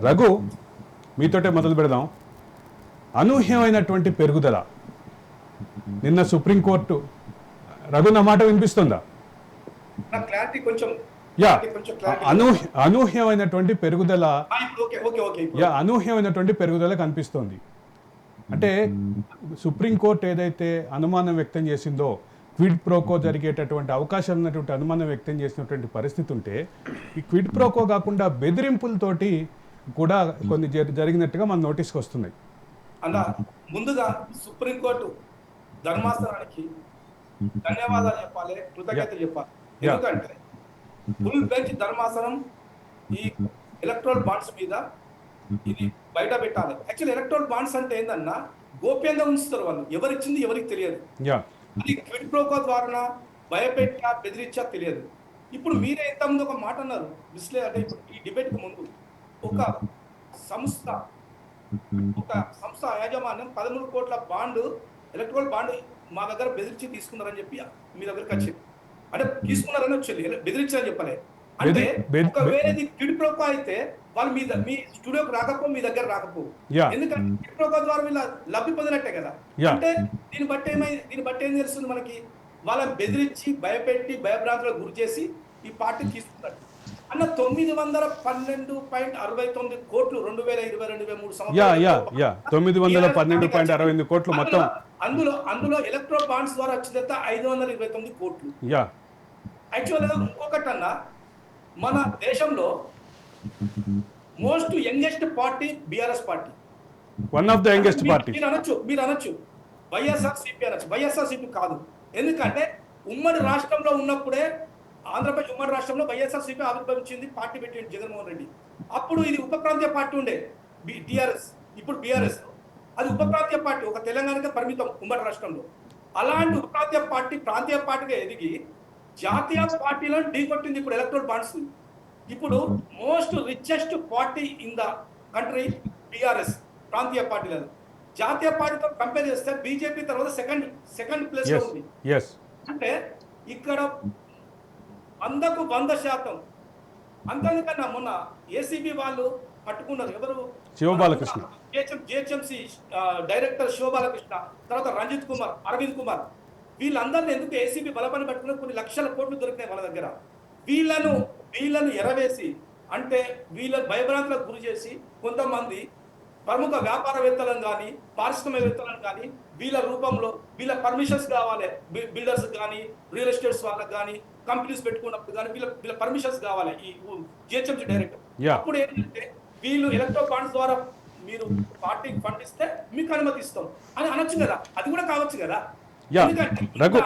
రఘు, మీతోటే మొదలు పెడదాం. అనూహ్యమైనటువంటి పెరుగుదల నిన్న సుప్రీంకోర్టు. రఘు, నా మాట వినిపిస్తుందా? యా, అనూహ్యమైనటువంటి పెరుగుదల, అనూహ్యమైనటువంటి పెరుగుదల కనిపిస్తోంది. అంటే సుప్రీంకోర్టు ఏదైతే అనుమానం వ్యక్తం చేసిందో, క్విడ్ ప్రోకో జరిగేటటువంటి అవకాశాలు ఉన్నటువంటి అనుమానం వ్యక్తం చేసినటువంటి పరిస్థితి ఉంటే, ఈ క్విడ్ ప్రోకో కాకుండా బెదిరింపులతోటి కూడా కొన్ని జరిగినట్టుగా మన నోటీస్కి వస్తున్నాయి. అలా ముందుగా సుప్రీంకోర్టు ధర్మాసనానికి ధన్యవాదాలు చెప్పాలి, కృతజ్ఞతలు చెప్పాలి. ఎందుకంటే ఫుల్ బెంచ్ ధర్మాసనం ఈ ఎలక్ట్రల్ బాండ్స్ మీద ఇది బయట పెట్టాలి. యాక్చువల్ ఎలక్ట్రల్ బాండ్స్ అంటే ఏందన్నా గోప్యంగా ఉంచుతారు వాళ్ళు, ఎవరిచ్చింది ఎవరికి తెలియదు. అది క్విడ్ ప్రోకో ద్వారా భయపెట్టా బెదిరించా తెలియదు. ఇప్పుడు మీరే ఇంతకుముందు ఒక మాట అన్నారు అంటే ఇప్పుడు ఈ డిబేట్ కు ముందు ఒక సంస్థ యాజమాన్యం 13 కోట్ల బాండ్, ఎలక్ట్రల్ బాండ్ మా దగ్గర బెదిరించి తీసుకున్నారని చెప్పి మీ దగ్గరకు వచ్చింది. అంటే తీసుకున్నారని వచ్చింది, బెదిరించారని చెప్పలే. అంటే ఒకవేళ క్విడ్ ప్రోకో అయితే వాళ్ళు మీ స్టూడియోకి రాకపో, మీ దగ్గర రాకపో. ఎందుకంటే క్విడ్ ప్రోకో ద్వారా వీళ్ళ లబ్ధి పొందినట్టే కదా. అంటే దీన్ని బట్టి ఏం తెలుస్తుంది మనకి, వాళ్ళని బెదిరించి భయపెట్టి భయభ్రాంతులకు గురి చేసి ఈ పార్టీ తీసుకున్నారు అన్న. 912.69 కోట్లు 2022-23 సంవత్సరం 912.68 కోట్లు మొత్తం. అందులో ఎలక్ట్రో బాండ్స్ ద్వారా వచ్చినంత 529 కోట్లు. యాక్చువల్గా ఇంకొకటన్నా, మన దేశంలో most youngest party BRS party, one of the youngest party. మీరు అనొచ్చు వైఎస్ఆర్సీపీ అనొచ్చు, వైఎస్ఆర్సీపీ కాదు. ఎందుకంటే ఉమ్మడి రాష్ట్రంలో ఉన్నప్పుడే, ఆంధ్రప్రదేశ్ ఉమ్మడి రాష్ట్రంలో వైఎస్ఆర్సీపీ ఆవిర్భవించింది, పార్టీ పెట్టింది జగన్మోహన్ రెడ్డి. అప్పుడు ఇది ఉప ప్రాంతీయ పార్టీ ఉండే టిఆర్ఎస్, ఇప్పుడు బిఆర్ఎస్. అది ఉప ప్రాంతీయ పార్టీ, ఒక తెలంగాణకే పరిమితం ఉమ్మడి రాష్ట్రంలో. అలాంటి ఉప ప్రాంతీయ పార్టీగా ఎదిగి జాతీయ పార్టీలను ఢీకొట్టింది ఇప్పుడు ఎలక్ట్రల్ బాండ్స్. ఇప్పుడు most richest party in the country BRS ప్రాంతీయ పార్టీలలో. జాతీయ పార్టీతో కంపేర్ చేస్తే బీజేపీ తర్వాత సెకండ్ ప్లేస్ లో ఉంది. అంటే ఇక్కడ 100% అంతేకన్నా మొన్న ఏసీబీ వాళ్ళు పట్టుకున్నారు. ఎవరు? శివబాలకృష్ణ, జిహెచ్ఎంసీ డైరెక్టర్ శివబాలకృష్ణ, తర్వాత రంజిత్ కుమార్, అరవింద్ కుమార్. వీళ్ళందరినీ ఎందుకు ఏసీబీ బలపని పట్టుకున్నారు? కొన్ని లక్షల కోట్లు దొరికినాయి వాళ్ళ దగ్గర. వీళ్ళను ఎరవేసి, అంటే వీళ్ళ భయభ్రాంతులకు గురి చేసి కొంతమంది ప్రముఖ వ్యాపారవేత్తలను కానీ పారిశ్రామికవేత్తలను కానీ వీళ్ళ రూపంలో వీళ్ళ పర్మిషన్స్ కావాలి, బిల్డర్స్ కానీ రియల్ ఎస్టేట్స్ వాళ్ళకి కానీ కంపెనీస్ పెట్టుకున్నప్పుడు కానీ వీళ్ళ పర్మిషన్స్ కావాలి ఈ జిహెచ్ఎంసీ డైరెక్టర్. అప్పుడు ఏంటంటే వీళ్ళు ఎలక్ట్రల్ బాండ్స్ ద్వారా మీరు పార్టీకి ఫండ్ ఇస్తే మీకు అనుమతి ఇస్తాం అని అనొచ్చు కదా. అది కూడా కావచ్చు కదా. ఎందుకంటే